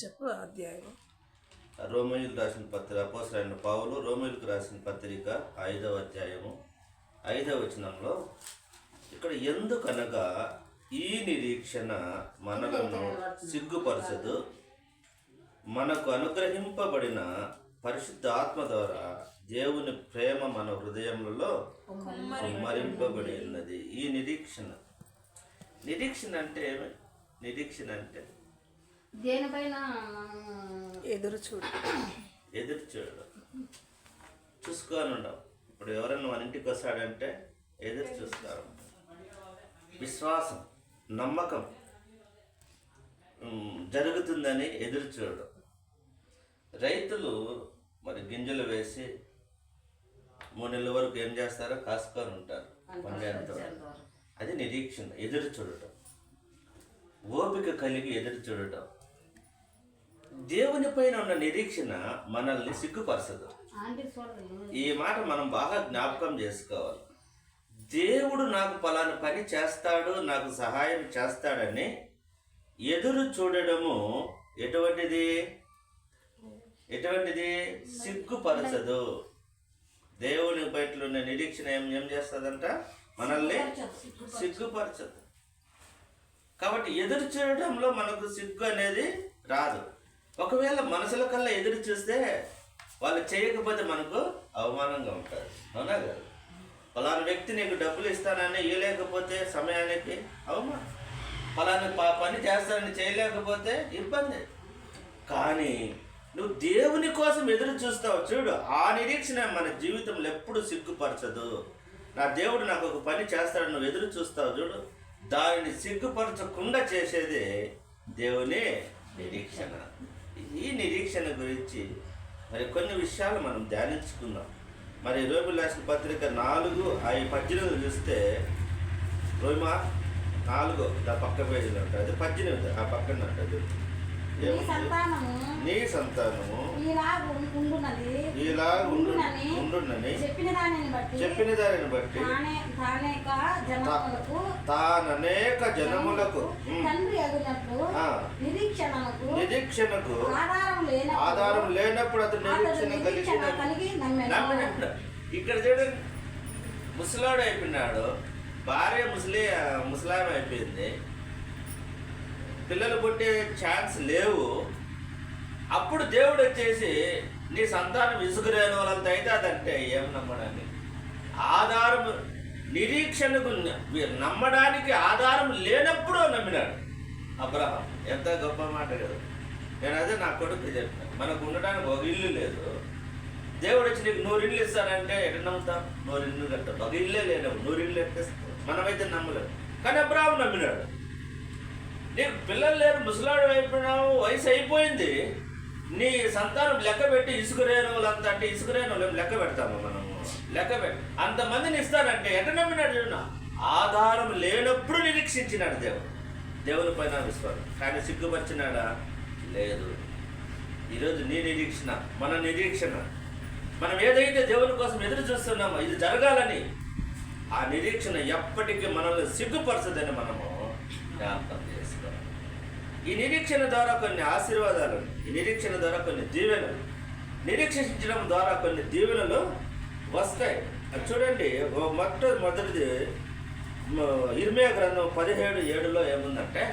చెప్పు అధ్యాయం. రోమీయులకు రాసిన పత్రిక, అపోస్తలుడైన పౌలు రోమీయులకు రాసిన పత్రిక 5వ అధ్యాయము 5వ వచనంలో ఇక్కడ ఎందుకనగా ఈ నిరీక్షణ మనలను సిగ్గుపరచదు, మనకు అనుగ్రహింపబడిన పరిశుద్ధ ఆత్మ ద్వారా దేవుని ప్రేమ మన హృదయములలో కుమ్మరింపబడి ఉన్నది. ఈ నిరీక్షణ అంటే ఏమి? నిరీక్షణ అంటే దేనిపైన ఎదురు చూడడం, చూసుకొని ఉండవు. ఇప్పుడు ఎవరైనా మన ఇంటికి వస్తాడంటే ఎదురు చూస్తారు. విశ్వాసం, నమ్మకం జరుగుతుందని ఎదురు చూడడం. రైతులు మరి గింజలు వేసి 3 నెలల వరకు ఏం చేస్తారో కాసుకొని ఉంటారు పండేంత వరకు. అది నిరీక్షణ, ఎదురు చూడటం, ఓపిక కలిగి ఎదురు చూడటం. దేవుని పైన ఉన్న నిరీక్షణ మనల్ని సిగ్గుపరచదు. ఈ మాట మనం బాగా జ్ఞాపకం చేసుకోవాలి. దేవుడు నాకు పలానా పని చేస్తాడు, నాకు సహాయం చేస్తాడని ఎదురు చూడడము ఎటువంటిది సిగ్గుపరచదు. దేవుని బయటలో ఉన్న నిరీక్షణ ఏం చేస్తుందంట? మనల్ని సిగ్గుపరచదు. కాబట్టి ఎదురు చూడడంలో మనకు సిగ్గు అనేది రాదు. ఒకవేళ మనసుల కల్లా ఎదురు చూస్తే వాళ్ళు చేయకపోతే మనకు అవమానంగా ఉంటుంది. అవునా కదా? పలానా వ్యక్తి నీకు డబ్బులు ఇస్తానని ఇవ్వలేకపోతే సమయానికి అవమానం, పలానా పని చేస్తానని చేయలేకపోతే ఇబ్బంది. కానీ నువ్వు దేవుని కోసం ఎదురు చూస్తావు చూడు, ఆ నిరీక్షణ మన జీవితంలో ఎప్పుడు సిగ్గుపరచదు. నా దేవుడు నాకు ఒక పని చేస్తాడు, నువ్వు ఎదురు చూస్తావు చూడు, దానిని సిగ్గుపరచకుండా చేసేదే దేవుని నిరీక్షణ. ఈ నిరీక్షణ గురించి మరి కొన్ని విషయాలు మనం ధ్యానించుకుందాం. మరి రోమీయులకు రాసిన పత్రిక 4:18 చూస్తే, రోమా 4 పక్క పేజీలో ఉంటుంది, అది 18 ఆ పక్కన ఉంటుంది. నీ సంతానము ఇలా ఉండునని చెప్పిన దానిని బట్టి తాననేక జనములకు నిరీక్షణకు ఆధారం లేనప్పుడు అతను నిరీక్షణ కలిగి నమ్మినప్పుడు. ఇక్కడ చూడండి, ముసలాడు అయిపోయినాడు, భార్య ముసలాం అయిపోయింది, పిల్లలు పుట్టే ఛాన్స్ లేవు. అప్పుడు దేవుడు వచ్చేసి నీ సంతానం విసుగురేని వాళ్ళంతా అయితే అదంటే ఏం నమ్మడానికి ఆధారం, నిరీక్షణకు నమ్మడానికి ఆధారం లేనప్పుడు నమ్మినాడు అబ్రహాం. ఎంత గొప్ప మాట కదా! నేను అదే నా కొడుకు చెప్పాను, మనకు ఉండడానికి ఒక ఇల్లు లేదు, దేవుడు వచ్చి నీకు 100 ఇళ్ళు ఇస్తానంటే ఎక్కడ నమ్ముతాం? 100 ఇళ్ళు కట్టాం, ఒక ఇల్లే లేనవు, 100 ఇళ్ళు ఎక్కేస్తాం. మనమైతే నమ్మలేదు. కానీ అబ్రహాం నమ్మినాడు. నీకు పిల్లలు లేరు, ముసలాడు అయిపోయినావు, వయసు అయిపోయింది, నీ సంతానం లెక్క పెట్టి ఇసుకురేణువులంతా అంటే ఇసుకురేణువులు లెక్క పెడతాము మనము, లెక్క పెట్టి అంతమందిని ఇస్తానంటే ఎట నమ్మినాడు చూడ? ఆధారం లేనప్పుడు నిరీక్షించినాడు దేవుని పైన విశ్వాసం. కానీ సిగ్గుపరిచినాడా? లేదు. ఈరోజు నీ నిరీక్షణ, మన నిరీక్షణ, మనం ఏదైతే దేవుని కోసం ఎదురు చూస్తున్నామో ఇది జరగాలని, ఆ నిరీక్షణ ఎప్పటికీ మనల్ని సిగ్గుపరచదని మనము జ్ఞాపకం చేసుకోవాలి. ఈ నిరీక్షణ ద్వారా కొన్ని ఆశీర్వాదాలు, ఈ నిరీక్షణ ద్వారా కొన్ని దీవెనలు, నిరీక్షించడం ద్వారా కొన్ని దీవెనలు వస్తాయి. అది చూడండి, మొదటిది ఇర్మియా గ్రంథం 17:7 ఏముందంటే,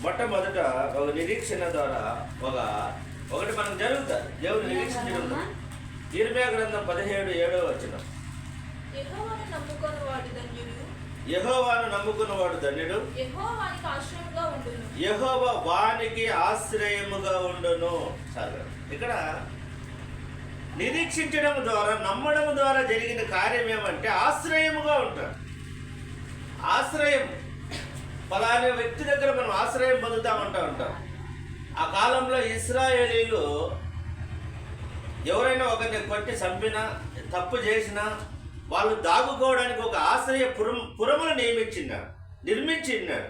మొట్టమొదట ఒక నిరీక్షణ ద్వారా ఒకటి మనకు జరుగుతుంది. దేవుని నిరీక్షించడం. ఇర్మియా గ్రంథం 17:7 వచనం, యెహోవాను నమ్ముకున్నవాడు ధన్యుడు, యెహోవా వానికి ఆశ్రయముగా ఉండును. చాలా ఇక్కడ నిరీక్షించడం ద్వారా, నమ్మడం ద్వారా జరిగిన కార్యం ఏమంటే ఆశ్రయముగా ఉంటాడు. ఆశ్రయం, పలానా వ్యక్తి దగ్గర మనం ఆశ్రయం పొందుతామంటూ ఉంటాం. ఆ కాలంలో ఇశ్రాయేలీలు ఎవరైనా ఒకరిని కొట్టి చంపినా, తప్పు చేసినా వాళ్ళు దాగుకోవడానికి ఒక ఆశ్రయ పురములు నిర్మించిన్నాడు.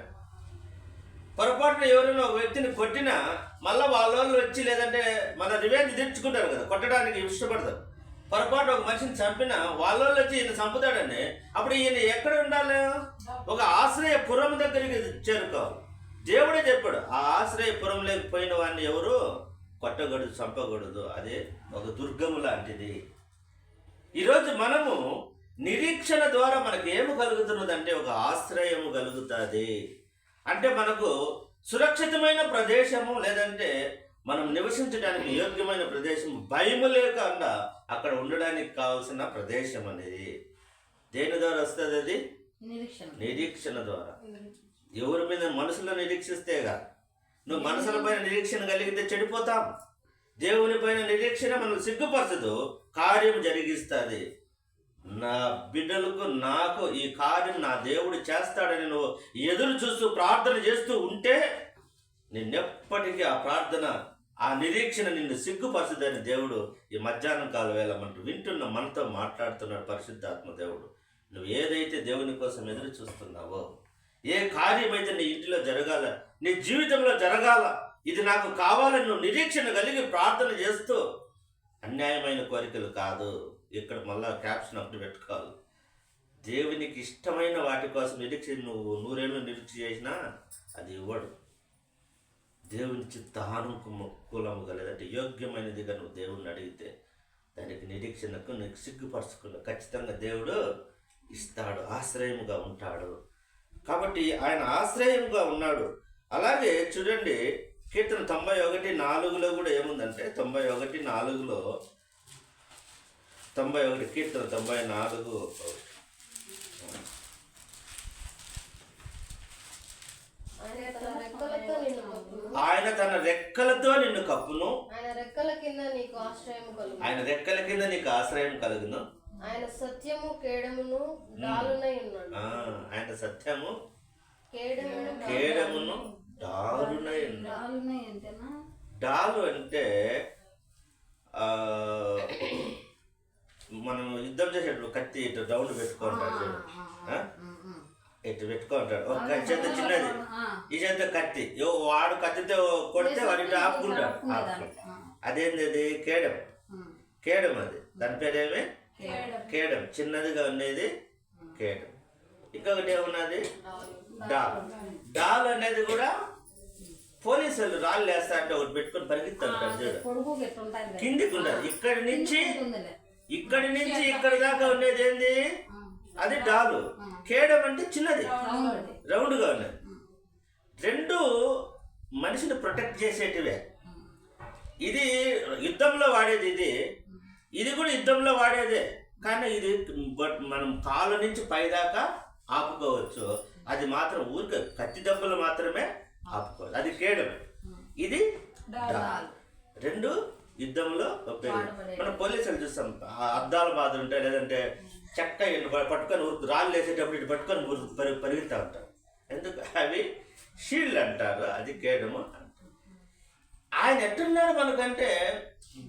పొరపాటున ఎవరైనా ఒక వ్యక్తిని కొట్టినా మళ్ళీ వాళ్ళు వచ్చి, లేదంటే మన రివెంజ్ తీర్చుకుంటారు కదా, కొట్టడానికి ఇష్టపడతారు. పొరపాటు ఒక మనిషిని చంపినా వాళ్ళు వచ్చి ఈయన చంపుతాడని, అప్పుడు ఈయన ఎక్కడ ఉండాలి? ఒక ఆశ్రయ పురం దగ్గరికి చేరుకోవాలి. దేవుడే చెప్పాడు, ఆ ఆశ్రయపురం లేకపోయిన వాడిని ఎవరు కొట్టకూడదు, చంపకూడదు. అదే ఒక దుర్గము లాంటిది. ఈరోజు మనము నిరీక్షణ ద్వారా మనకు ఏమి కలుగుతున్నదంటే ఒక ఆశ్రయము కలుగుతుంది. అంటే మనకు సురక్షితమైన ప్రదేశము, లేదంటే మనం నివసించడానికి యోగ్యమైన ప్రదేశం, భయము లేకుండా అక్కడ ఉండడానికి కావాల్సిన ప్రదేశం అనేది దేని ద్వారా వస్తుంది? అది నిరీక్షణ ద్వారా. ఎవరి మీద? మనసులో నిరీక్షిస్తేగా. నువ్వు మనసుల పైన నిరీక్షణ కలిగితే చెడిపోతాం. దేవుని పైన నిరీక్షణ మనం సిగ్గుపరచదు, కార్యం జరిగిస్తుంది. నా బిడ్డలకు, నాకు ఈ కార్యం నా దేవుడు చేస్తాడని నువ్వు ఎదురు చూస్తూ ప్రార్థన చేస్తూ ఉంటే నిన్నెప్పటికీ ఆ ప్రార్థన, ఆ నిరీక్షణ నిన్ను సిగ్గుపరచదని దేవుడు ఈ మధ్యాహ్నం కాల వేళ మనకు వింటున్న మనతో మాట్లాడుతున్నాడు పరిశుద్ధాత్మ దేవుడు. నువ్వు ఏదైతే దేవుని కోసం ఎదురు చూస్తున్నావో, ఏ కార్యమైతే నీ ఇంటిలో జరగాల, నీ జీవితంలో జరగాల, ఇది నాకు కావాలని నువ్వు నిరీక్షణ కలిగి ప్రార్థన చేస్తూ, అన్యాయమైన కోరికలు కాదు. ఇక్కడ మళ్ళా క్యాప్షన్ అప్పుడు పెట్టుకోవాలి. దేవునికి ఇష్టమైన వాటి కోసం నిరీక్షణ నువ్వు నూరేళ్ళు నిరీక్ష చేసినా అది ఇవ్వడు. దేవుని చిత్తానుకూలముగా, లేదంటే యోగ్యమైనదిగా నువ్వు దేవుణ్ణి అడిగితే దానికి నిరీక్షణకు నీకు సిగ్గుపరచుకున్న ఖచ్చితంగా దేవుడు ఇస్తాడు, ఆశ్రయముగా ఉంటాడు. కాబట్టి ఆయన ఆశ్రయముగా ఉన్నాడు. అలాగే చూడండి, కీర్తన 91:4 కూడా ఏముందంటే, 91:4, 91 కీర్తన 94, ఆయన తన రెక్కలతో నిన్ను కప్పును, ఆయన రెక్కల కింద నీకు ఆశ్రయం కలుగును, ఆయన రెక్కల కింద నీకు ఆశ్రయం కలుగును, ఆయన సత్యము కేడమును డాలునై ఉన్నాడు. ఆయన సత్యము కేడమును డాలునై ఉన్నాడు. డాలు అంటే మనం యుద్ధం చేసేటప్పుడు కత్తి ఇటు రౌండ్ పెట్టుకుంటాడు, ఇటు పెట్టుకుంటాడు. ఒక చేత చిన్నది, ఈ చేత కత్తి. వాడు కత్తితో కొడితే వాడి ఆపుకుంటాడు. అదేంది? అది కేడం. కేడం అది, దాని పేరేమి? కేడం. చిన్నదిగా ఉండేది కేడం. ఇంకొకటి ఏమున్నది? డాల్. డాల్ అనేది కూడా పోలీసులు రాళ్ళు వేస్తా అంటే ఒకటి పెట్టుకొని పరిగెత్తుంటారు చూడు, కిందికి ఉండదు. ఇక్కడి నుంచి ఇక్కడి దాకా ఉండేది ఏంది? అది డాలు. కేడం అంటే చిన్నది, రౌండ్గా ఉన్నది. రెండు మనిషిని ప్రొటెక్ట్ చేసేటివే. ఇది యుద్ధంలో వాడేది, ఇది కూడా యుద్ధంలో వాడేదే. కానీ ఇది మనం కాళ్ళ నుంచి పైదాకా ఆపుకోవచ్చు. అది మాత్రం ఊరికే కత్తి దెబ్బలు మాత్రమే ఆపుకోవచ్చు. అది కేడం, ఇది డాల్. రెండు యుద్ధంలో మనం పోలీసులు చూస్తాం, అద్దాల బాధలు ఉంటాయి, లేదంటే చెక్క పట్టుకొని ఊరికి రాళ్ళు వేసేటప్పుడు ఇటు పట్టుకొని పరిగెత్తా ఉంటారు. ఎందుకు? అవి షీల్డ్ అంటారు, అది కేడము అంటారు. ఆయన ఎట్టున్నాడు మనకంటే,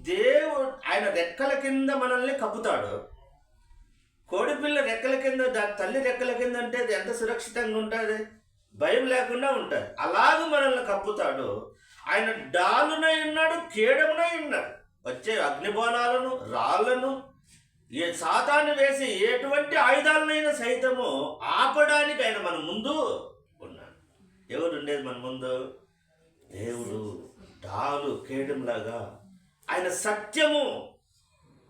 దేవుడు ఆయన రెక్కల కింద మనల్ని కప్పుతాడు. కోడిపిల్ల రెక్కల కింద, తల్లి రెక్కల కింద అంటే అది ఎంత సురక్షితంగా ఉంటుంది, భయం లేకుండా ఉంటుంది. అలాగూ మనల్ని కప్పుతాడు. ఆయన డాలునై ఉన్నాడు, కేడమునై ఉన్నాడు. వచ్చే అగ్నిబాణాలను, రాళ్లను, సాతాను వేసి ఎటువంటి ఆయుధాలనైనా సైతము ఆపడానికి ఆయన మన ముందు ఉన్నాడు. ఎవరు ఉండేది మన ముందు? దేవుడు. డాలు, కేడంలాగా. ఆయన సత్యము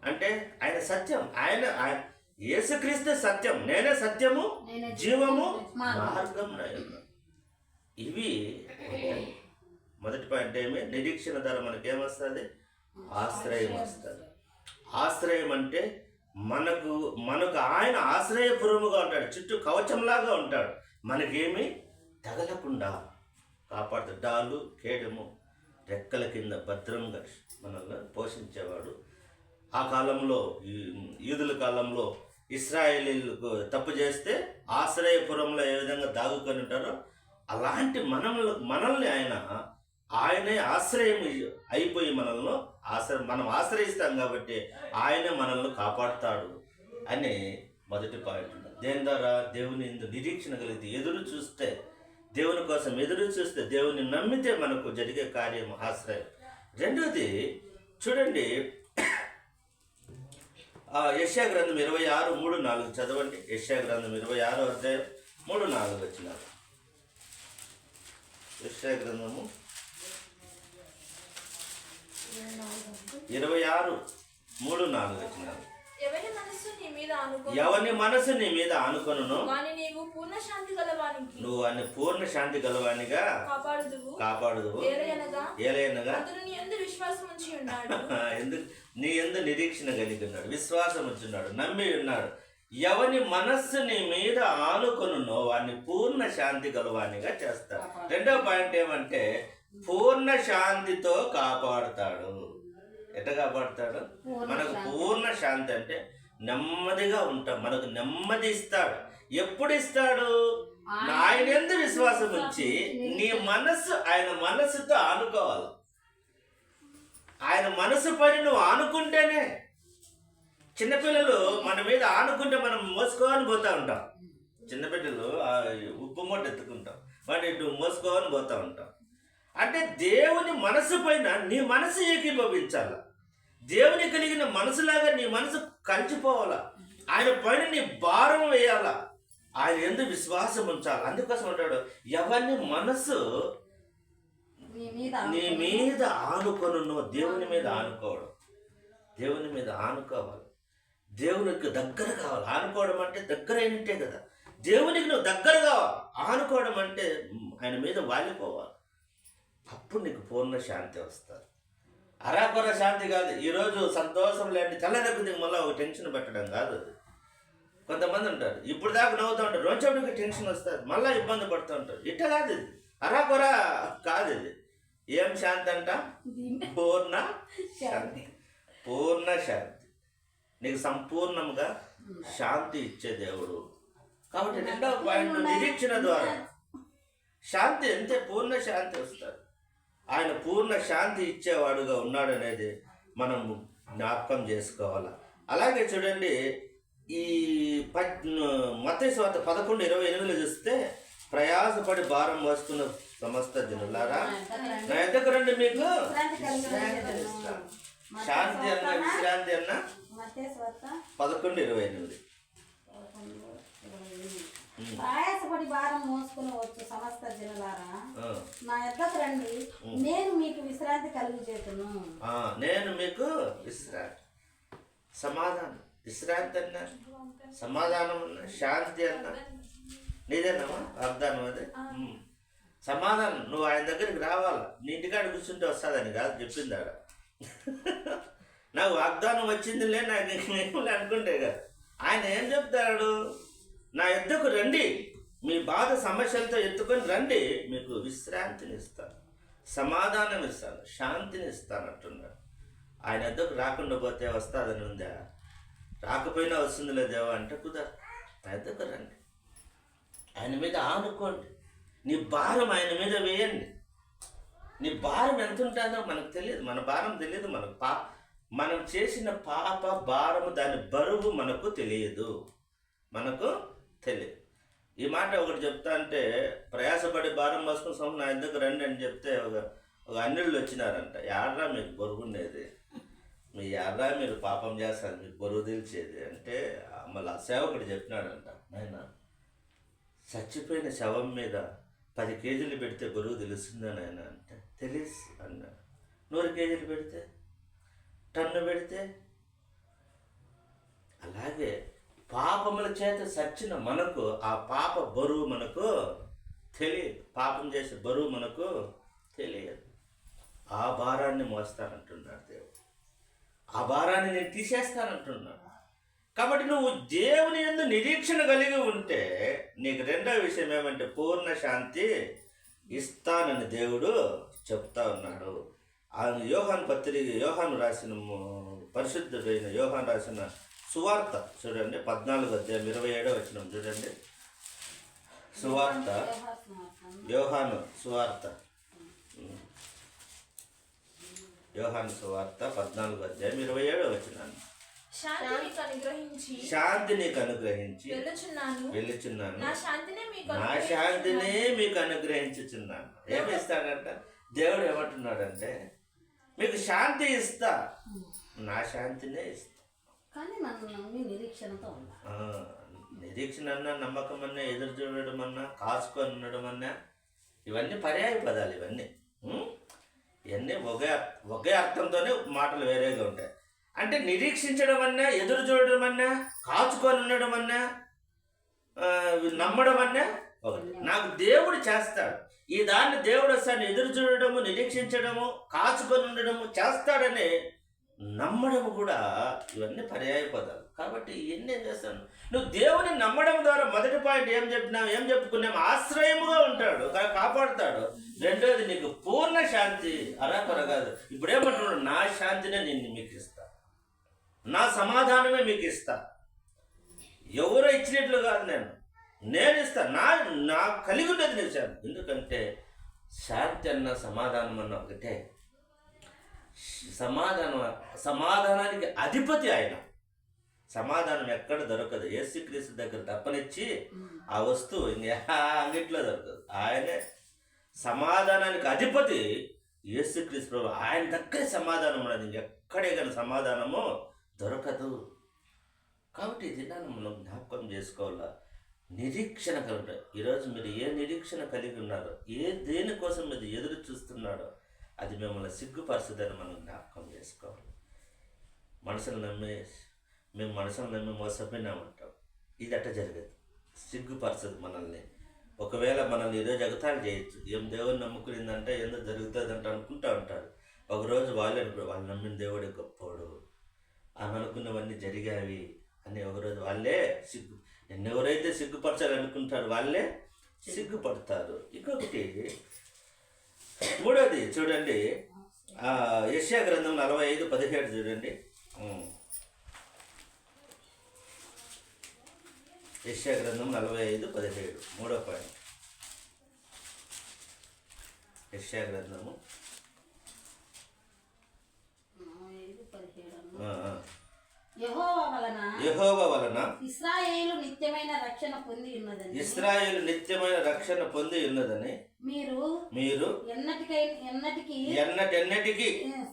అంటే ఆయన సత్యం. ఆయన యేసుక్రీస్తు సత్యం. నేనే సత్యము, జీవము, మార్గం. ఇవి మొదటి పాయింట్ ఏమి? నిరీక్షణ ద్వారా మనకేమొస్తుంది? ఆశ్రయం వస్తుంది. ఆశ్రయం అంటే మనకు ఆయన ఆశ్రయపురముగా ఉంటాడు, చుట్టూ కవచంలాగా ఉంటాడు, మనకేమి తగలకుండా కాపాడుతాడు. డాలు, కేడము రెక్కల కింద భద్రంగా మనల్ని పోషించేవాడు. ఆ కాలంలో, యూదుల కాలంలో ఇశ్రాయేలీలకు తప్పు చేస్తే ఆశ్రయపురంలో ఏ విధంగా దాగుకొని ఉంటారో అలాంటి మనల్ని ఆయనే ఆశ్రయం అయిపోయి మనం ఆశ్రయిస్తాం కాబట్టి ఆయనే మనల్ని కాపాడుతాడు అని మొదటి పాయింట్. దేని ద్వారా? దేవుని నిరీక్షణ కలిగితే, ఎదురు చూస్తే, దేవుని కోసం ఎదురు చూస్తే, దేవుని నమ్మితే మనకు జరిగే కార్యం ఆశ్రయం. రెండోది చూడండి, యెషయా గ్రంథం 26:3-4 చదవండి. యెషయా గ్రంథం 26 అధ్యాయం 3-4 వచ్చినారు. యెషయా గ్రంథము 26:3-4 వచనాలు. ఎవరి మనస్సు నీ మీద ఆనుకో ఎవని మనసు నీ మీద ఆనుకొనునో వాని నీవు పూర్ణ శాంతి గలవానికి నువ్వు అన్ని పూర్ణ శాంతి గలవానిగా కాపాడుదువు. ఏలయనగా అతడు నీ యందు విశ్వాసం ఉంచి ఉన్నాడు. నీ యందు నిరీక్షణ కలిగి ఉన్నాడు, విశ్వాసం ఉంచున్నాడు, నమ్మి ఉన్నాడు. ఎవని మనస్సు నీ మీద ఆనుకొనునో వాడిని పూర్ణ శాంతి గలవానిగా చేస్తాడు. రెండో పాయింట్ ఏమంటే పూర్ణ శాంతితో కాపాడుతాడు. ఎట్లా కాపాడుతాడు? మనకు పూర్ణ శాంతి అంటే నెమ్మదిగా ఉంటాం, మనకు నెమ్మది ఇస్తాడు. ఎప్పుడు ఇస్తాడు? ఆయన యందు విశ్వాసం ఉంచి నీ మనస్సు ఆయన మనస్సుతో ఆనుకోవాలి. ఆయన మనసు పని నువ్వు ఆనుకుంటేనే. చిన్నపిల్లలు మన మీద ఆనుకుంటే మనం మోసుకోవాలని పోతూ ఉంటాం. చిన్నపిల్లలు ఉప్పు మూట ఎత్తుకుంటాం, వాటి ఇటు మోసుకోవాలని పోతూ ఉంటాం. అంటే దేవుని మనసు పైన నీ మనసు ఏకీభవించాల. దేవుని కలిగిన మనసులాగా నీ మనసు కలిసిపోవాలా. ఆయన పైన నీ భారం వేయాలా. ఆయన యందు విశ్వాసం ఉంచాలి. అందుకోసం అంటాడు ఎవరిని మనసు నీ మీద ఆనుకొనున్నో, దేవుని మీద ఆనుకోవడం. దేవుని మీద ఆనుకోవాలి, దేవునికి దగ్గర కావాలి. ఆనుకోవడం అంటే దగ్గర అయినట్టే కదా. దేవునికి నువ్వు దగ్గర కావాలి. ఆనుకోవడం అంటే ఆయన మీద వాలిపోవాలి. అప్పుడు నీకు పూర్ణ శాంతి వస్తుంది. అరాకొర శాంతి కాదు. ఈరోజు సంతోషం లేని తెల్లదగ్గుది మళ్ళీ ఒక టెన్షన్ పెట్టడం కాదు. అది కొంతమంది ఉంటారు, ఇప్పుడు దాకా నవ్వుతూ ఉంటారు, రోజుకి టెన్షన్ వస్తుంది, మళ్ళీ ఇబ్బంది పడుతూ ఉంటారు. ఇట్ట కాదు ఇది, అరాకొర కాదు ఇది. ఏం శాంతి అంట? పూర్ణ శాంతి. పూర్ణ శాంతి. నీకు సంపూర్ణంగా శాంతి ఇచ్చే దేవుడు. కాబట్టి రెండవ పాయింట్ నిరీక్షణ ద్వారా శాంతి అంతే, పూర్ణ శాంతి వస్తుంది. ఆయన పూర్ణ శాంతి ఇచ్చేవాడుగా ఉన్నాడు అనేది మనం జ్ఞాపకం చేసుకోవాలి. అలాగే చూడండి, ఈ మత్తయి సువార్త 11:28 చూస్తే ప్రయాసపడి భారం మోసుకున్న సమస్త జనులారా నా ఎద్దకు రండి, మీకు శాంతి అన్న విశ్రాంతి అన్న 11:28. ప్రయాసపడి భారం మోసుకుని వచ్చు సమస్త జనులారా నా యొద్దకు రండి, నేను మీకు విశ్రాంతి కలుగు చేతును. నేను మీకు విశ్రాంతి, సమాధానం, విశ్రాంతి అన్నా, సమాధానం అన్నా, శాంతి అన్నా నీదేనమ్మా వాగ్దానం. అది సమాధానం. నువ్వు ఆయన దగ్గరికి రావాలా. నీ ఇంటికాడ కూర్చుంటే వస్తుందని కాదు చెప్పింది ఆడ. నాకు వాగ్దానం వచ్చిందిలే నాకు అనుకుంటే కదా. ఆయన ఏం చెప్తాడు? నా యొద్దకు రండి, మీ బాధ సమస్యలతో ఎత్తుకొని రండి, మీకు విశ్రాంతిని ఇస్తాను, సమాధానం ఇస్తాను, శాంతిని ఇస్తాను అంటున్నాడు. ఆయన యొద్దకు రాకుండా పోతే వస్తుందని ఉందా? రాకపోయినా వస్తుందిలే దేవా అంటే కుదరదు. నా యొద్దకు రండి, ఆయన మీద ఆనుకోండి, నీ భారం ఆయన మీద వేయండి. నీ భారం ఎంత ఉంటుందో మనకు తెలియదు, మన భారం తెలియదు మనకు. మనం చేసిన పాప భారము, దాని బరువు మనకు తెలియదు, మనకు తెలియదు. ఈ మాట ఒకటి చెప్తా అంటే, ప్రయాసపడి భారం మోసుకుని నా ఎందుకు రండి అని చెప్తే ఒక అన్యుళ్ళు వచ్చినారంట. యాడ్రా మీకు బరువు ఉండేది, మీ యాడ్రా మీరు పాపం చేస్తారు, మీకు బరువు తెలిసేది అంటే మళ్ళీ ఆ సేవకుడు చెప్పినాడంట, ఆయన చచ్చిపోయిన శవం మీద 10 కేజీలు పెడితే బరువు తెలుస్తుందని ఆయన అంటే తెలుసు అన్నాడు. 100 కేజీలు పెడితే, టన్ను పెడితే. అలాగే పాపముల చేత సచ్చిన మనకు ఆ పాప బరువు మనకు తెలియదు, పాపం చేసే బరువు మనకు తెలియదు. ఆ భారాన్ని మోస్తానంటున్నాడు దేవుడు, ఆ భారాన్ని నేను తీసేస్తానంటున్నాడు. కాబట్టి నువ్వు దేవుని యందు నిరీక్షణ కలిగి ఉంటే నీకు రెండో విషయం ఏమంటే పూర్ణ శాంతి ఇస్తానని దేవుడు చెప్తా ఉన్నాడు. ఆయన యోహాను రాసిన పరిశుద్ధుడైన యోహాను రాసిన సువార్త చూడండి, 14:27 చూడండి. సువార్త, యోహాను సువార్త 14:27 శాంతి నీకు అనుగ్రహించి వెళ్ళుచున్నాను, నా శాంతినే మీకు అనుగ్రహించుచున్నాను. ఏమిస్తాడంట దేవుడు? ఏమంటున్నాడంటే మీకు శాంతి ఇస్తా, నా శాంతినే ఇస్తా. కానీ మనం నమ్మి నిరీక్షణతో ఉండాలి. నిరీక్షణ అన్నా, నమ్మకం అన్నా, ఎదురు చూడడం అన్నా, కాసుకొని ఉండడం అన్నా ఇవన్నీ పర్యాయ పదాలు ఇవన్నీ. ఇవన్నీ ఒకే అర్థంతోనే మాటలు వేరేగా ఉంటాయి. అంటే నిరీక్షించడం అన్నా, ఎదురు చూడడం అన్నా, కాచుకొని ఉండడం అన్నా, నమ్మడం అన్నా ఒకటి. నాకు దేవుడు చేస్తాడు ఈ దాన్ని, దేవుడు వస్తాను ఎదురు చూడడము, నిరీక్షించడము, కాచుకొని ఉండడము, చేస్తాడని నమ్మడము కూడా ఇవన్నీ పర్యాయ పదాలు. కాబట్టి ఇవన్నీ ఏం చేస్తాను, నువ్వు దేవుని నమ్మడం ద్వారా మొదటి పాయింట్ ఏం చెప్పుకున్నాము, ఆశ్రయముగా ఉంటాడు, కాపాడుతాడు. రెండోది నీకు పూర్ణ శాంతి, అరాకొర కాదు. ఇప్పుడేమంటున్నాడు, నా శాంతినే నేను మీకు ఇస్తా, నా సమాధానమే మీకు ఇస్తా. ఎవరో ఇచ్చినట్లు కాదు, నేను ఇస్తా. నా కలిగి ఉండేది నేను శాంతి. ఎందుకంటే శాంతి అన్న సమాధానం అన్న ఒకటే. సమాధానానికి అధిపతి ఆయన. సమాధానం ఎక్కడ దొరకదు, యేసుక్రీస్తు దగ్గర తప్పనిచ్చి ఆ వస్తువు అంగిట్లో దొరకదు. ఆయనే సమాధానానికి అధిపతి యేసుక్రీస్తు ప్రభు. ఆయన దగ్గర సమాధానం ఉన్నది, ఇంకెక్కడే కానీ సమాధానము దొరకదు. కాబట్టి ఇది మనం జ్ఞాపకం చేసుకోవాలా, నిరీక్షణ కలుగుట. ఈరోజు మీరు ఏ నిరీక్షణ కలిగి ఉన్నారో, దేనికోసం మీరు ఎదురు చూస్తున్నాడో అది మిమ్మల్ని సిగ్గుపరచదని మనం జ్ఞాపకం చేసుకోవాలి. మేము మనుషులను నమ్మి మోసపోయినామంటాం. ఇది అట్ట జరగదు, సిగ్గుపరచదు మనల్ని. ఒకవేళ మనల్ని ఈరోజు ఎగతాళి చేయొచ్చు, ఏం దేవుని నమ్ముకునిందంటే ఎందుకు జరుగుతుంది అంటే అనుకుంటూ ఉంటారు. ఒకరోజు వాళ్ళు నమ్మిన దేవుడే గొప్పోడు, ఆమె అనుకున్నవన్నీ జరిగావి అని ఒకరోజు వాళ్ళే ఎవరైతే సిగ్గుపరచాలనుకుంటారో వాళ్ళే సిగ్గుపడతారు. ఇంకొకటి మూడోది చూడండి, యెషయా గ్రంథం 45:17 చూడండి. యెషయా గ్రంథం 45:17 మూడో పాయింట్. యెషయా గ్రంథము యెహోవా వలన ఇశ్రాయేలు నిత్యమైన రక్షణ పొంది ఉన్నదని, ఇశ్రాయేలు నిత్యమైన రక్షణ పొంది ఉన్నదని మీరు ఎన్నటికి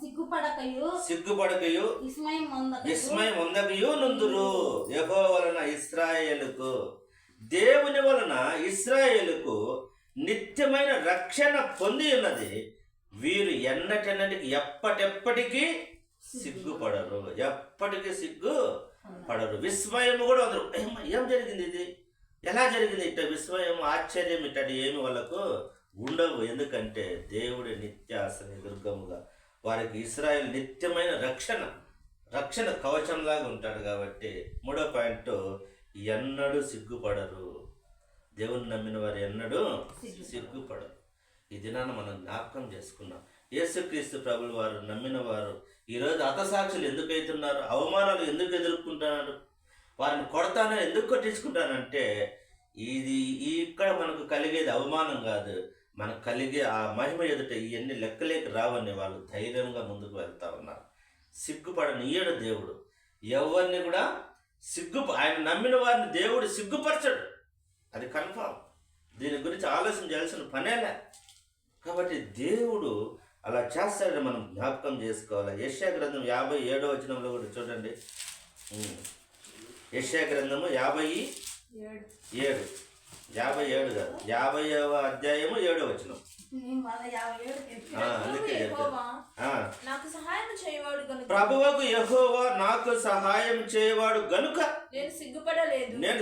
సిగ్గుపడకయు విస్మయం పొందకయు నుందురు. యెహోవా వలన ఇశ్రాయేలుకు, దేవుని వలన ఇశ్రాయేలుకు నిత్యమైన రక్షణ పొంది ఉన్నది. వీరు ఎన్నటికి ఎప్పటికీ సిగ్గుపడరు, ఎప్పటికీ సిగ్గుపడరు. విస్మయం కూడా అందరు ఏం జరిగింది, ఇది ఎలా జరిగింది, ఇట్ట విస్మయం ఆశ్చర్యం ఇట్టటి ఏమి వాళ్ళకు ఉండవు. ఎందుకంటే దేవుడి నిత్యాశ్రయ దుర్గముగా వారికి ఇశ్రాయేలు నిత్యమైన రక్షణ కవచంలాగా ఉంటాడు. కాబట్టి మూడో పాయింట్, ఎన్నడూ సిగ్గుపడరు. దేవుని నమ్మిన వారు ఎన్నడూ సిగ్గుపడరు. ఈ దినాన్ని మనం జ్ఞాపకం చేసుకున్నాం. యేసుక్రీస్తు ప్రభుల వారు నమ్మిన వారు ఈరోజు హతసాక్షులు ఎందుకు అవుతున్నారు, అవమానాలు ఎందుకు ఎదుర్కొంటున్నారు, వారిని కొడతానో ఎందుకు కొట్టించుకుంటానంటే ఇది ఇక్కడ మనకు కలిగేది అవమానం కాదు, మనకు కలిగే ఆ మహిమ ఎదుట ఇవన్నీ లెక్కలేక రావని వాళ్ళు ధైర్యంగా ముందుకు వెళ్తా ఉన్నారు. సిగ్గుపడనీయడు దేవుడు ఎవరిని కూడా. ఆయన నమ్మిన వారిని దేవుడు సిగ్గుపరచడు, అది కన్ఫామ్. దీని గురించి ఆలోచన చేయాల్సిన పనేలే. కాబట్టి దేవుడు అలా చేస్తాడని మనం జ్ఞాపకం చేసుకోవాలి. యెషయా గ్రంథం 57వ వచనంలో కూడా చూడండి. యెషయా గ్రంథము 57 కాదు, 50వ అధ్యాయము 7వ వచనం. ప్రభువుకు యెహోవా నాకు సహాయం చేయవాడు గనుక నేను సిగ్గుపడలేదు. నేను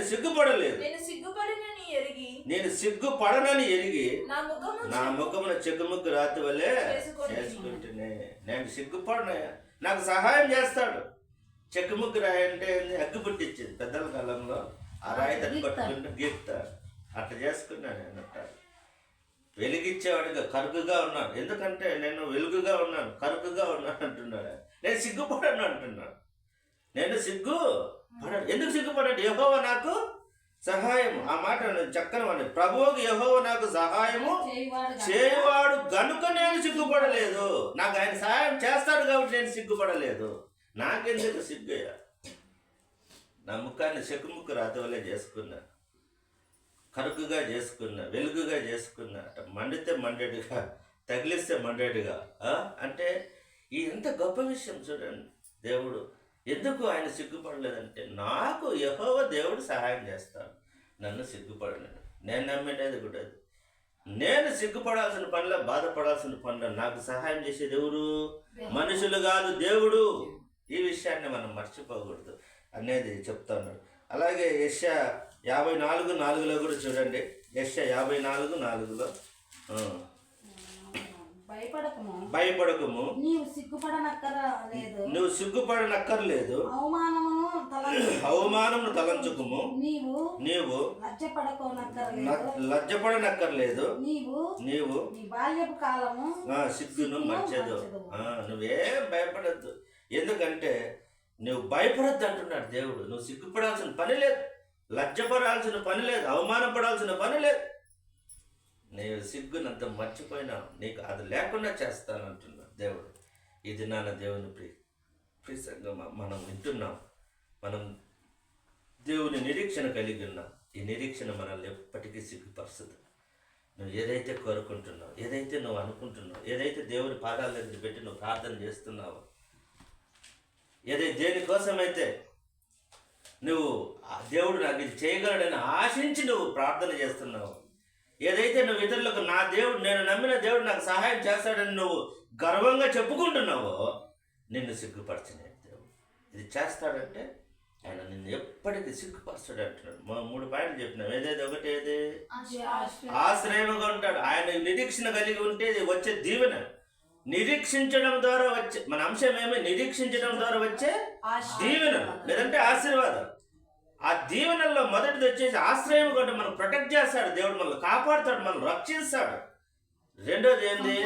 సిగ్గుపడనని ఎరిగి నా ముఖమున చెక్కుముక్కు రాతి వల్లే చేసుకుంటున్నా. నేను సిగ్గుపడనయ్యా, నాకు సహాయం చేస్తాడు. చెక్కుముక్కు రాయి అంటే అగ్గు పుట్టించింది పెద్దల కాలంలో, ఆ రాయి తట్టు పట్టుకుంటూ గీస్తాడు. అట్లా చేసుకున్నాను నేను. అంటాడు వెలిగించేవాడిగా కరుకుగా ఉన్నాను, ఎందుకంటే నేను వెలుగుగా ఉన్నాను, కరుకుగా ఉన్నాను అంటున్నాడు. నేను సిగ్గుపడను అంటున్నాడు. నేను సిగ్గుపడను. ఎందుకు సిగ్గుపడాడు? యెహోవా నాకు సహాయం. ఆ మాట చక్కని వాడి, ప్రభువుకు యెహోవా నాకు సహాయము చేయవాడు గనుక నేను సిగ్గుపడలేదు. నాకు ఆయన సహాయం చేస్తాడు కాబట్టి నేను సిగ్గుపడలేదు. నాకెందుకు సిగ్గయ్యా? నా ముఖాన్ని చెక్కుముక్కు రాతి వల్లే చేసుకున్నా, కరుకుగా చేసుకున్నా, వెలుగుగా చేసుకున్నా. మండితే మండేడుగా, తగిలిస్తే మండేడుగా. అంటే ఈ ఎంత గొప్ప విషయం చూడండి. దేవుడు ఎందుకు ఆయన సిగ్గుపడలేదంటే, నాకు యెహోవా దేవుడు సహాయం చేస్తాడు, నన్ను సిగ్గుపడలేడు. నేను నమ్మేది కూడా అది. నేను సిగ్గుపడాల్సిన పనిలో బాధపడాల్సిన పనిలో నాకు సహాయం చేసేది ఎవరు? మనుషులు కాదు, దేవుడు. ఈ విషయాన్ని మనం మర్చిపోకూడదు అనేది చెప్తున్నాడు. అలాగే యెషయా 54:4 కూడా చూడండి. యెషయా 54:4 భయపడకము, నీవు సిగ్గుపడనక్కరలేదు, నువ్వు సిగ్గుపడనక్కర్లేదు, అవమానమును తలంచుకుము, నీవు లజ్జపడనక్కర్లేదు, నీవు నీ బాల్యపు కాలము సిగ్గును మర్చెదు. నువ్వేం భయపడద్దు. ఎందుకంటే నువ్వు భయపడద్దు అంటున్నాడు దేవుడు. నువ్వు సిగ్గుపడాల్సిన పని లేదు, లజ్జపడాల్సిన పని లేదు, అవమానపడాల్సిన పని లేదు. నీవు సిగ్గునంత మర్చిపోయినావు, నీకు అది లేకుండా చేస్తానంటున్నాడు దేవుడు. ఇది నాన్న దేవుని ప్రియంగా మనం వింటున్నాం. మనం దేవుని నిరీక్షణ కలిగి ఉన్నాం. ఈ నిరీక్షణ మనల్ని ఎప్పటికీ సిగ్గుపరుస్తుంది. నువ్వు ఏదైతే కోరుకుంటున్నావు, ఏదైతే నువ్వు అనుకుంటున్నావు, ఏదైతే దేవుని పాదాల దగ్గర పెట్టి నువ్వు ప్రార్థన చేస్తున్నావో, దేనికోసమైతే నువ్వు దేవుడు నాకు ఇది చేయగలడని ఆశించి నువ్వు ప్రార్థన చేస్తున్నావు, ఏదైతే నువ్వు ఇతరులకు నా దేవుడు, నేను నమ్మిన దేవుడు నాకు సహాయం చేస్తాడని నువ్వు గర్వంగా చెప్పుకుంటున్నావో, నిన్ను సిగ్గుపరచనే దేవుడు. ఇది చేస్తాడంటే ఆయన నిన్ను ఎప్పటికీ సిగ్గుపరచాడు అంటున్నాడు. 3 పాయింట్లు చెప్పినాం. ఏదైతే ఒకటి ఏది ఆశ్రయముగా ఉంటాడు. ఆయన నిరీక్షణ కలిగి ఉంటే వచ్చే దీవెన, నిరీక్షించడం ద్వారా వచ్చే మన అంశం ఏమి? నిరీక్షించడం ద్వారా వచ్చే దీవెనలు లేదంటే ఆశీర్వాదం. ఆ దీవెనల్లో మొదటిది వచ్చేసి ఆశ్రయం కూడా మనం ప్రొటెక్ట్ చేస్తాడు దేవుడు, మనల్ని కాపాడుతాడు, మనల్ని రక్షిస్తాడు. రెండోది ఏంది?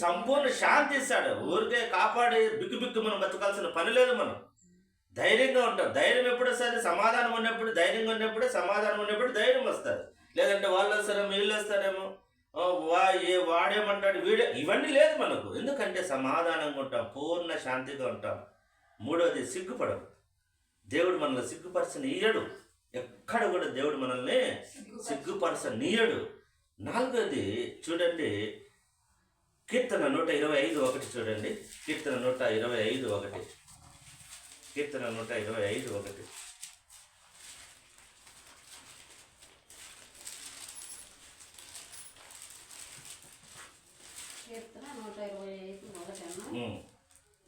సంపూర్ణ శాంతి ఇస్తాడు. ఊరికే కాపాడి బిక్కు మనం బతకాల్సిన పని లేదు. మనం ధైర్యంగా ఉంటాం. ధైర్యం ఎప్పుడు వస్తుంది? సమాధానం ఉన్నప్పుడు, ధైర్యంగా ఉన్నప్పుడు, సమాధానం ఉన్నప్పుడు ధైర్యం వస్తుంది. లేదంటే వాళ్ళు వస్తారేమో, వీళ్ళు వస్తారేమో, వాడేమంటాడు, ఇవన్నీ లేదు మనకు. ఎందుకంటే సమాధానంగా ఉంటాం, పూర్ణ శాంతిగా ఉంటాం. మూడోది సిగ్గుపడం. దేవుడు మనల్ని సిగ్గుపరచనీయడు. ఎక్కడ కూడా దేవుడు మనల్ని సిగ్గుపరచనీయడు. నాలుగోది చూడండి, కీర్తన 125:1 చూడండి. కీర్తన 125:1. కీర్తన 125:1.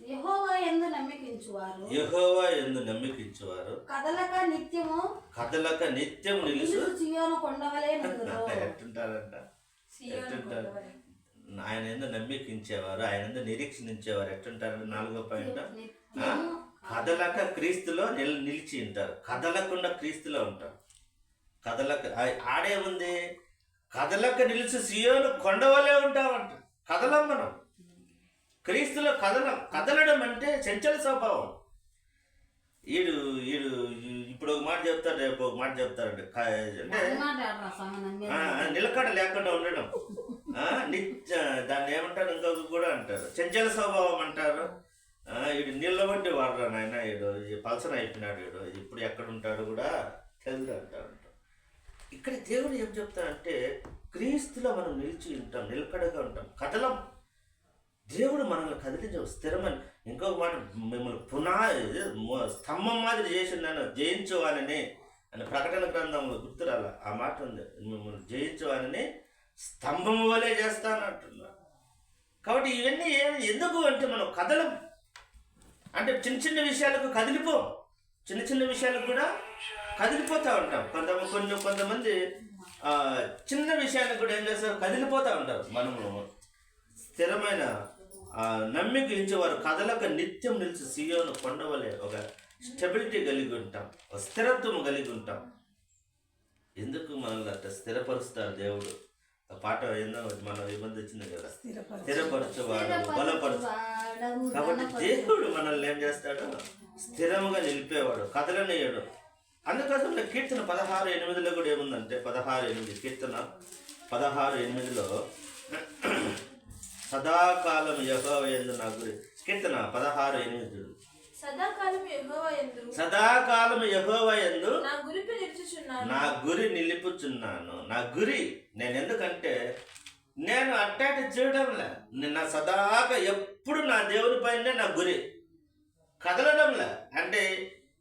యెహోవా యందు నమ్మికించువారు కదలక నిత్యము నిలుచు సియోను కొండవలే నిలుదురు. ఎట్టుంటారంట? ఆయన ఎందు నమ్మికించేవారు, ఆయన ఎందు నిరీక్షించేవారు ఎట్టుంటారంటే 4వ పాయింట్, కదలక క్రీస్తులో నిలిచి ఉంటారు. కదలకుండా క్రీస్తులో ఉంటారు. కదలక ఆడే ఉంది. కదలక నిలిచి సియోను కొండవలే ఉంటామంట. కదలం మనం క్రీస్తులో కదలడం అంటే చంచల స్వభావం. ఈడు ఇప్పుడు ఒక మాట చెప్తాడు, రేపు ఒక మాట చెప్తాడు. అంటే నిలకడ లేకుండా ఉండడం. దాన్ని ఏమంటారు, ఇంకొక కూడా అంటారు చంచల స్వభావం అంటారు. ఈడు నిలబట్టి వాడరా నాయన, ఈడు పల్సన అయిపోయినాడు, ఈడు ఇప్పుడు ఎక్కడ ఉంటాడు కూడా తెలియదు అంటారు. ఇక్కడ దేవుడు ఏం చెప్తాడంటే క్రీస్తులో మనం నిలిచి ఉంటాం, నిలకడగా ఉంటాం, కదలం. దేవుడు మనల్ని కదిలించ స్థిరమని. ఇంకొక మాట, మిమ్మల్ని స్తంభం మాదిరి చేసిందని జయించువానని అని ప్రకటన గ్రంథంలో గుర్తురాల ఆ మాట ఉంది. మిమ్మల్ని జయించువానని స్తంభం వలే చేస్తానంటున్నా. కాబట్టి ఇవన్నీ ఎందుకు అంటే మనం కదలం. అంటే చిన్న విషయాలకు కదిలిపోం, చిన్న విషయాలకు కూడా కదిలిపోతూ ఉంటాం. కొంతమంది చిన్న విషయాలకు కూడా ఏం చేస్తారు, కదిలిపోతూ ఉంటారు. మనము స్థిరమైన నమ్మిక ఇచ్చేవారు కదలక నిత్యం నిలిచి సియోను కొండవలే ఒక స్టెబిలిటీ కలిగి ఉంటాం, ఒక స్థిరత్వం కలిగి ఉంటాం. ఎందుకు మనల్ని అట్లా స్థిరపరుస్తారు దేవుడు? పాట ఏందో మనం ఇబ్బంది వచ్చింది కదా, స్థిరపరచువాడు బలపరచు. కాబట్టి దేవుడు మనల్ని ఏం చేస్తాడు, స్థిరముగా నిలిపేవాడు, కదలనీయడు. అందుకోసం కీర్తన 16:8 కూడా ఏముందంటే 16:8 కీర్తన 16:8 సదాకాలం యెహోవా యందు నా గురి. కీర్తన 16:8 సదాకాలం యెహోవా యందు నా గురి నిలుపుచున్నాను. నా గురి నేను ఎందుకంటే నేను అట్టాటి చేయడంలే, నిన్న సదాక ఎప్పుడు నా దేవుని పైనే నా గురి, కదలడంలే. అంటే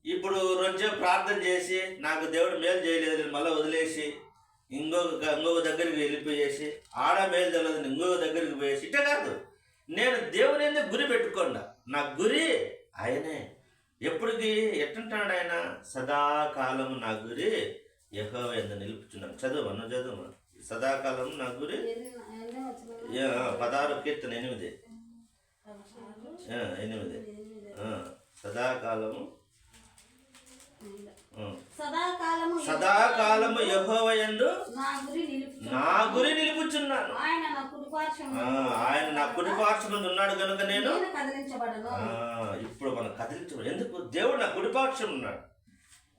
ఇప్పుడు రోజు ప్రార్థన చేసి నాకు దేవుడు మేలు చేయలేదు మళ్ళీ వదిలేసి ఇంకొక దగ్గరికి వెళ్ళిపోయేసి ఆడ మేలు తెలియదు ఇంకొక దగ్గరికి పోయేసి ఇట్లా కాదు. నేను దేవుని ఎందుకు గురి పెట్టుకోండా, నా గురి ఆయనే. ఎప్పటికి ఎట్టుంటాడు ఆయన? సదాకాలం నా గురి యెహోవా యందు నిలుపుచున్నాను. చదువు సదాకాలం నా గురి 16 కీర్తన 8 సదాకాలము సదాకాలము యెహోవా యందు నా గురి నిలుపుచున్నాను. ఆయన నా కుడి పార్శ్వమున ఉన్నాడు కనుక నేను ఇప్పుడు మనం కదిలించబడి. ఎందుకు? దేవుడు నా కుడి పార్శ్వం ఉన్నాడు.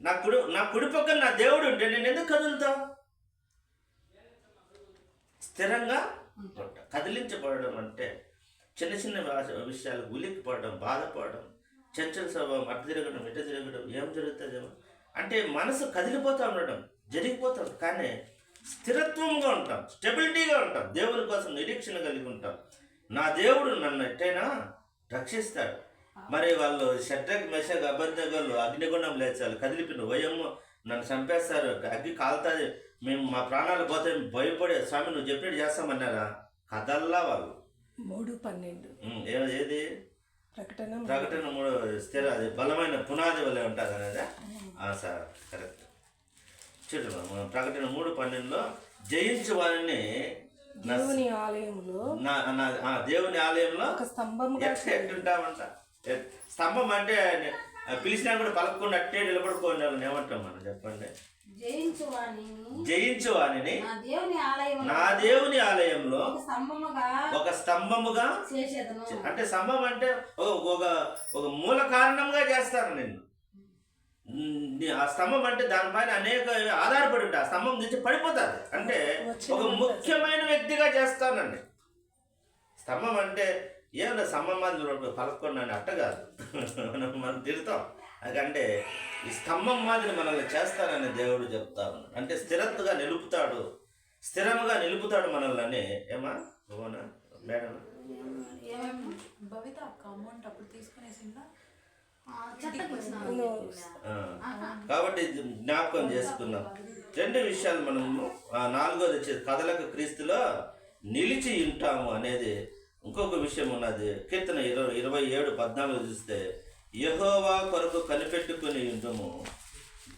నా కుడి పక్కన నా దేవుడు ఉంటే నేను ఎందుకు కదులుతా? స్థిరంగా కదిలించబడడం అంటే చిన్న చిన్న విషయాలు ఉలిక్కిపడడం, బాధపడడం, చంచల స్వభావం, అటు తిరగడం ఇటు తిరగడం, ఏం జరుగుతుందేమో అంటే మనసు కదిలిపోతూ ఉండడం జరిగిపోతాం. కానీ స్థిరత్వంగా ఉంటాం, స్టెబిలిటీగా ఉంటాం, దేవుని కోసం నిరీక్షణ కలిగి ఉంటాం. నా దేవుడు నన్ను ఎట్టైనా రక్షిస్తాడు. మరి వాళ్ళు షడ్రక్ మెషక్ అబద్ధగాళ్ళు అగ్నిగుండం లేచాలి, కదిలిపిన వయమ్మ నన్ను చంపేస్తారు, అగ్గి కాలుతుంది, మేము మా ప్రాణాలు పోతే భయపడే స్వామి నువ్వు చెప్పినట్టు చేస్తామన్నారా? కదల్లా వాళ్ళు 3:12 ఏది ప్రకటన 3 స్థిర, అది బలమైన పునాది వల్లే ఉంటుంది అనేది. Sir correct. చూడు ప్రకటన 3:12 జయించు వారిని దేవుని ఆలయంలో దేవుని ఆలయంలో ఒక స్తంభముగా ఎట్టుంటామంట. స్తంభం అంటే పిలిచినా కూడా పలకకుండా అట్టే నిలబడుకోండి ఏమంటాం మనం చెప్పండి? జయించు వాణిని నా దేవుని ఆలయంలో ఒక స్తంభముగా. అంటే స్తంభం అంటే ఒక మూల కారణంగా చేస్తాను నిన్ను. ఆ స్తంభం అంటే దానిపైన అనేక ఆధారపడి ఉంటాయి. ఆ స్తంభం నుంచి పడిపోతుంది. అంటే ఒక ముఖ్యమైన వ్యక్తిగా చేస్తానండి. స్తంభం అంటే ఏమన్నా స్తంభం మాదిరి పలకొండ అని అట్ట కాదు, మనం తిడతాం. అందుకంటే ఈ స్తంభం మాదిరి మనల్ని చేస్తానని దేవుడు చెప్తా ఉన్నాడు. అంటే స్థిరత్తుగా నిలుపుతాడు, స్థిరముగా నిలుపుతాడు మనల్ని. ఏమా ఓనా మేడం? భవిత అమౌంట్ అప్పుడు తీసుకునేసిందా? కాబట్టి జ్ఞాపకం చేసుకున్నాం 2 విషయాలు మనము. 4వది వచ్చేది కథలకు క్రీస్తులో నిలిచి ఉంటాము అనేది ఇంకొక విషయం ఉన్నది. కీర్తన 27:14 చూస్తే యెహోవా కొరకు కనిపెట్టుకుని ఉంటుము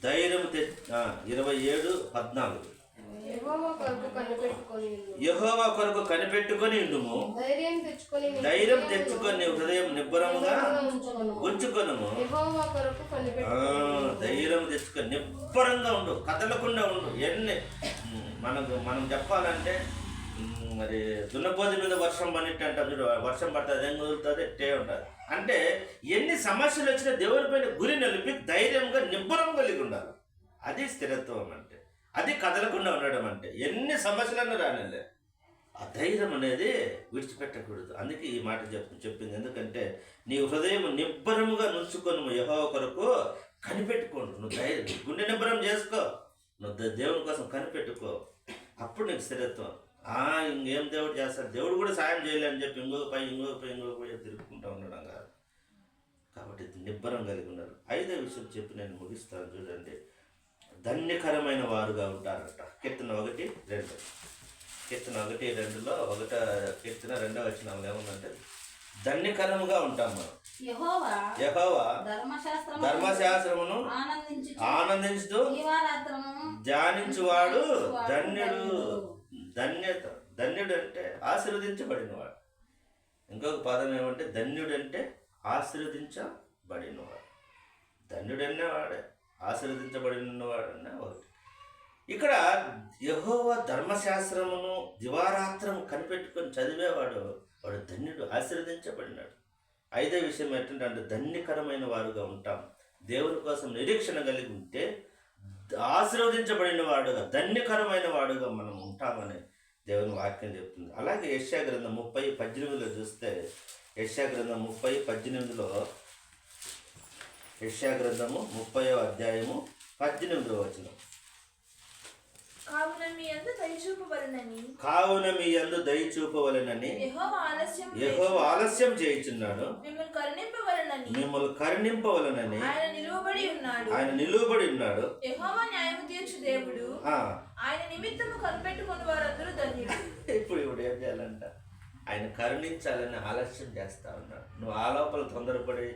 ధైర్యం 27:14 యెహోవా కొరకు కనిపెట్టుకొని ఉండుము ధైర్యం తెచ్చుకొని హృదయం నిబ్బరముగా ఉంచుకొనుము. ధైర్యం తెచ్చుకొని నిబ్బరంగా ఉండు, కదలకుండా ఉండు. మనం చెప్పాలంటే మరి దున్నపోతు మీద వర్షం పడినట్టు అంటాం. మీరు వర్షం పడుతుంది, ఏం కుదురుతుంది, ఎట్టే ఉంటుంది. అంటే ఎన్ని సమస్యలు వచ్చినా దేవుని పైన గురి నిలిపి ధైర్యంగా నిబ్బరం కలిగి ఉండాలి. అది స్థిరత్వం అంటే, అది కదలకుండా ఉండడం అంటే. ఎన్ని సమస్యలన్నా రానిలే, ఆ ధైర్యం అనేది విడిచిపెట్టకూడదు. అందుకే ఈ మాట చెప్పింది. ఎందుకంటే నీ హృదయం నిబ్బరముగా నుంచుకొని యెహోవా కొరకు కనిపెట్టుకోండి. నువ్వు ధైర్యం గుండె నిబ్బరం చేసుకో, నువ్వు దేవుని కోసం కనిపెట్టుకో. అప్పుడు నీకు స్థిరత్వం. ఇంకేం దేవుడు చేస్తాడు, దేవుడు కూడా సాయం చేయలేని చెప్పి ఇంకొక పై తిరుగుకుంటూ ఉండడం కాదు. కాబట్టి నిబ్బరం కలిగి ఉన్నారు. 5వ విషయం చెప్పి నేను ముగిస్తాను. చూడండి, ధన్యకరమైన వారుగా ఉంటారట. కీర్తన 1:2 కీర్తన 1:2లో కీర్తన 2వ వచనంలో ఏముందంటే ధన్యకరముగా ఉంటాం మనం. యెహోవా ధర్మశాస్త్రమును ఆనందించుతూ ధ్యానించువాడు ధన్యుడు. ధన్యుడు అంటే ఆశీర్వదించబడినవాడు. ఇంకొక పదం ఏమంటే ధన్యుడు అంటే ఆశీర్వదించబడినవాడు. ధన్యుడన్నా వాడే, ఆశీర్వదించబడినవాడన్నా ఒకటి. ఇక్కడ యెహోవా ధర్మశాస్త్రమును దివారాత్రం కనిపెట్టుకొని చదివేవాడు వాడు ధన్యుడు, ఆశీర్వదించబడినాడు. 5వ విషయం ఏంటంటే ధన్యకరమైన వారుగా ఉంటాం. దేవుని కోసం నిరీక్షణ కలిగి ఉంటే ఆశీర్వదించబడిన వాడుగా, ధన్యకరమైన వాడుగా మనం ఉంటామని దేవుని వాక్యం చెప్తుంది. అలాగే యెషయా గ్రంథం 30:18 చూస్తే యెషయా గ్రంథం 30:18 యెషయా గ్రంథము 30వ అధ్యాయము 18వ వచనం. కావున మీ యందు దయ చూపవలెనని యెహోవా ఆలస్యం చేయుచున్నాడు. మిమ్మల్ని కరుణింపవలనని ఆయన నిలువబడి ఉన్నాడు. ఆయన నిలువబడి ఉన్నాడు. యెహోవా న్యాయము తీర్చు దేవుడు. ఆ, ఆయన నిమిత్తము కనిపెట్టుకుని వారందరూ ధన్యులు. ఇప్పుడు ఏం చేయాలంట? ఆయన కరుణించాలని ఆలస్యం చేస్తా ఉన్నాడు. నువ్వు ఆ లోపల తొందరపడి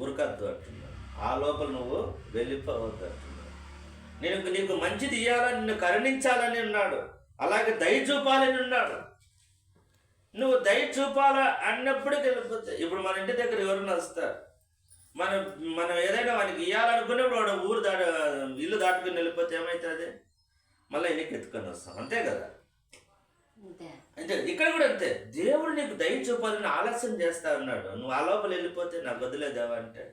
ఊరకద్దు అంటున్నాడు. ఆ లోపల నువ్వు వెళ్ళిపోవద్దు అంటున్నాడు. నీకు మంచిది ఇవ్వాలని, నిన్ను కరుణించాలని ఉన్నాడు. అలాగే దయ చూపాలని ఉన్నాడు. నువ్వు దయ చూపాలా అన్నప్పటికీ వెళ్ళిపోతాయి. ఇప్పుడు మన ఇంటి దగ్గర ఎవరైనా వస్తారు, మనం ఏదైనా వానికి ఇవ్వాలనుకున్నప్పుడు వాడు ఊరు ఇల్లు దాటుకుని వెళ్ళిపోతే ఏమవుతుంది? మళ్ళీ ఇంటికి ఎత్తుకొని వస్తాం, అంతే కదా? అంతే. ఇక్కడ కూడా అంతే. దేవుడు నీకు దయ చూపాలని ఆలస్యం చేస్తా ఉన్నాడు. నువ్వు ఆ లోపల వెళ్ళిపోతే నాకు వదిలేదావా అంటే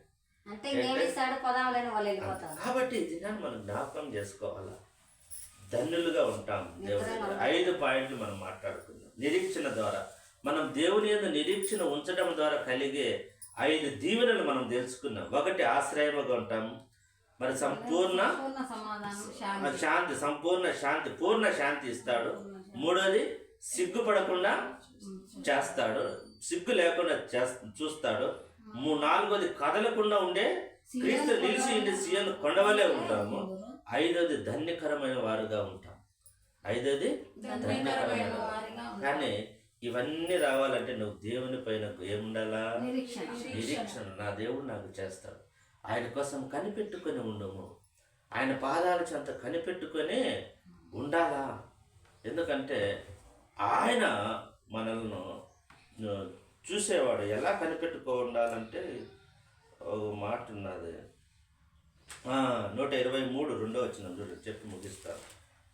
కాబట్టి దీన్ని మనం జ్ఞాపకం చేసుకోవాలా. ధన్యులుగా ఉంటాం దేవుడు. 5 పాయింట్లు మనం మాట్లాడుకుందాం. నిరీక్షణ ద్వారా మనం దేవుని యందు నిరీక్షణ ఉంచడం ద్వారా కలిగే 5 దీవెనలు మనం తెలుసుకున్నాం. 1 ఆశ్రయముగా ఉంటాం. మరి సంపూర్ణ శాంతి, పూర్ణ శాంతి ఇస్తాడు. 3వది సిగ్గుపడకుండా చేస్తాడు, సిగ్గు లేకుండా చూస్తాడు. 4వది కదలకుండా ఉండే క్రీస్తు నిలిచి ఉండే సీఎను కొండవలే ఉంటాము. 5వది ధన్యకరమైన వారుగా ఉంటాం. 5వది ధన్యకరమైన వారుగా. కానీ ఇవన్నీ రావాలంటే నువ్వు దేవుని పైన ఏముండాలా? నిరీక్షణ. నా దేవుడు నాకు చేస్తాడు. ఆయన కోసం కనిపెట్టుకొని ఉండము. ఆయన పాదాల చెంత కనిపెట్టుకొని ఉండాలా. ఎందుకంటే ఆయన మనల్ని చూసేవాడు. ఎలా కనిపెట్టుకో ఉండాలంటే ఒక మాట ఉన్నది. 123 2వ వచనం చూడు, చెప్పి ముగిస్తాను.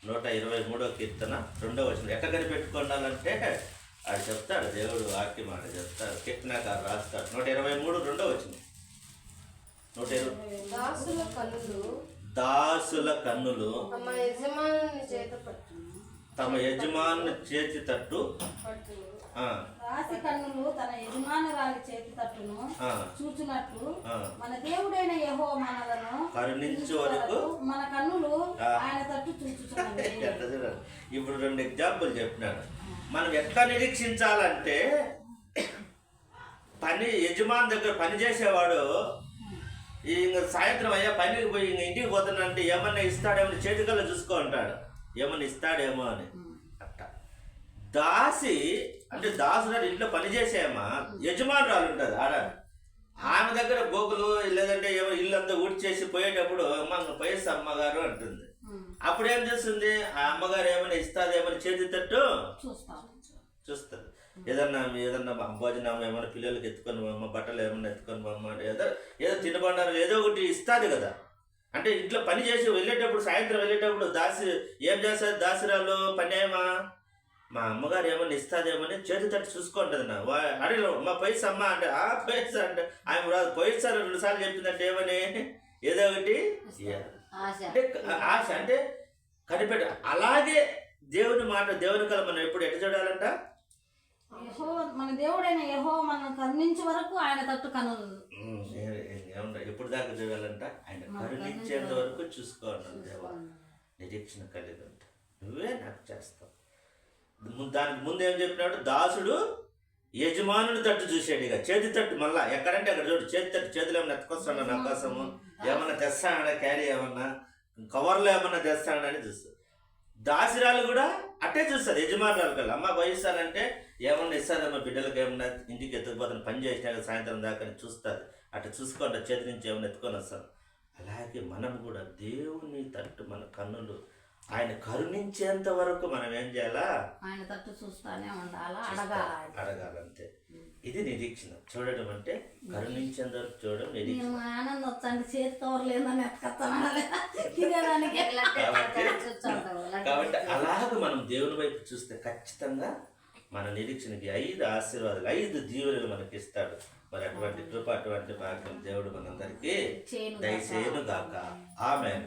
123వ కీర్తన 2వ వచనం ఎట్లా కనిపెట్టుకోవాలంటే అది చెప్తాడు. దేవుడు వాక్య మాట చెప్తాడు. కీర్తనకారు రాస్తాడు. 123 2వ వచనం. 120 దాసుల కన్నులు తమ యజమాని చేతి తట్టు దాసి కన్నులు తన యజమానురాలి చేతి తట్టును చూచునట్లు మన దేవుడైన యెహోవా మనలను కరుణించే వరకు మన కన్నులు ఆయన తట్టు చూచుచున్నవి. ఇప్పుడు 2 ఎగ్జాంపుల్ చెప్పినాడు. మనం ఎట్లా నిరీక్షించాలంటే యజమాని దగ్గర పని చేసేవాడు ఇంక సాయంత్రం అయ్యా పనికి పోయి ఇంక ఇంటికి పోతానంటే ఏమన్నా ఇస్తాడేమో చేతికల్లో చూసుకో అంటాడు. ఏమన్నా ఇస్తాడేమో అని. అట్ట దాసి అంటే దాసుడు ఇంట్లో పనిచేసేమా యజమానురాలు ఉంటుంది ఆడ. ఆమె దగ్గర బోకులు లేదంటే ఏమో ఇల్లు అంతా ఊడ్చేసి పోయేటప్పుడు అమ్మ పోయేసి అమ్మగారు అంటుంది. అప్పుడు ఏం చేస్తుంది? ఆ అమ్మగారు ఏమైనా ఇస్తాదేమని చేతి తట్టు చూస్తుంది. ఏదన్నా భోజనం ఏమైనా పిల్లలకి ఎత్తుకొని పోమ్మ, బట్టలు ఏమన్నా ఎత్తుకొని పోమ్మ, ఏదో తినబండారు ఏదో ఒకటి ఇస్తుంది కదా. అంటే ఇంట్లో పని చేసి వెళ్ళేటప్పుడు సాయంత్రం వెళ్ళేటప్పుడు దాసి ఏం చేస్తుంది? దాసిరాలు పనేమా మా అమ్మగారు ఏమన్నా ఇస్తాదేమని చేతి తట్టు చూసుకుంటుంది. నా అడిగిన మా పైసా అమ్మ అంటే ఆ పైసా అంటే ఆమె రాదు. పైసా 2 సార్లు చెప్పిందంటే ఏమని ఏదో ఒకటి అంటే ఆశ అంటే కనిపెట్ట. అలాగే దేవుని మాట దేవుని కల మనం ఎప్పుడు ఎట్లా చూడాలంట? మన దేవుడైన యెహోవా మనల్ని కరుణించే వరకు ఆయన తట్టు కనులు ఎప్పుడు దాకా చూడాలంట? ఆయన కరుణించేంత వరకు చూసుకోవాలి. దేవా నిరీక్షణ కలిగి ఉంటా, నువ్వే నాకు చేస్తావు. దానికి ముందు ఏం చెప్పినాడు? దాసుడు యజమానుని తట్టు చూసాడు. ఇక చేతి తట్టు మళ్ళా ఎక్కడంటే అక్కడ చూడు. చేతి తట్టు చేతిలో ఏమన్నా ఎత్తుకొస్తాడా నా కోసము, ఏమన్నా తెస్తాడా, క్యారీ ఏమన్నా కవర్లో ఏమన్నా తెస్తాడని చూస్తుంది. దాసిరాలు కూడా అట్టే చూస్తుంది. యజమానురాలు కల్లా అమ్మ వయసానంటే ఏమన్నా ఇస్తాదమ్మా బిడ్డలకు, ఏమన్నా ఇంటికి ఎత్తుకుపోతాను పని చేసినాక సాయంత్రం దాకా చూస్తుంది. అట్లా చూసుకోండి చేతి నుంచి ఏమన్నా ఎత్తుకొని వస్తాను. అలాగే మనం కూడా దేవుని తట్టు మన కన్నులు ఆయన కరుణించేంత వరకు మనం ఏం చేయాలా? ఆయన తట్టు చూస్తానే ఉండాలా, అడగాలంతే. ఇది నిరీక్షణ. చూడడం అంటే కరుణించేంత వరకు చూడడం నిరీక్షణ. ఆనందం వచ్చండి చేతి తోరలేదని కాబట్టి అలాగ మనం దేవుని వైపు చూస్తే ఖచ్చితంగా మన నిరీక్షణకి 5 ఆశీర్వాదాలు 5 దీవెనలు మనకి ఇస్తాడు. మరి అటువంటి కృప అటువంటి భాగ్యం దేవుడు మనందరికీ దయచేయును గాక. ఆమేన్.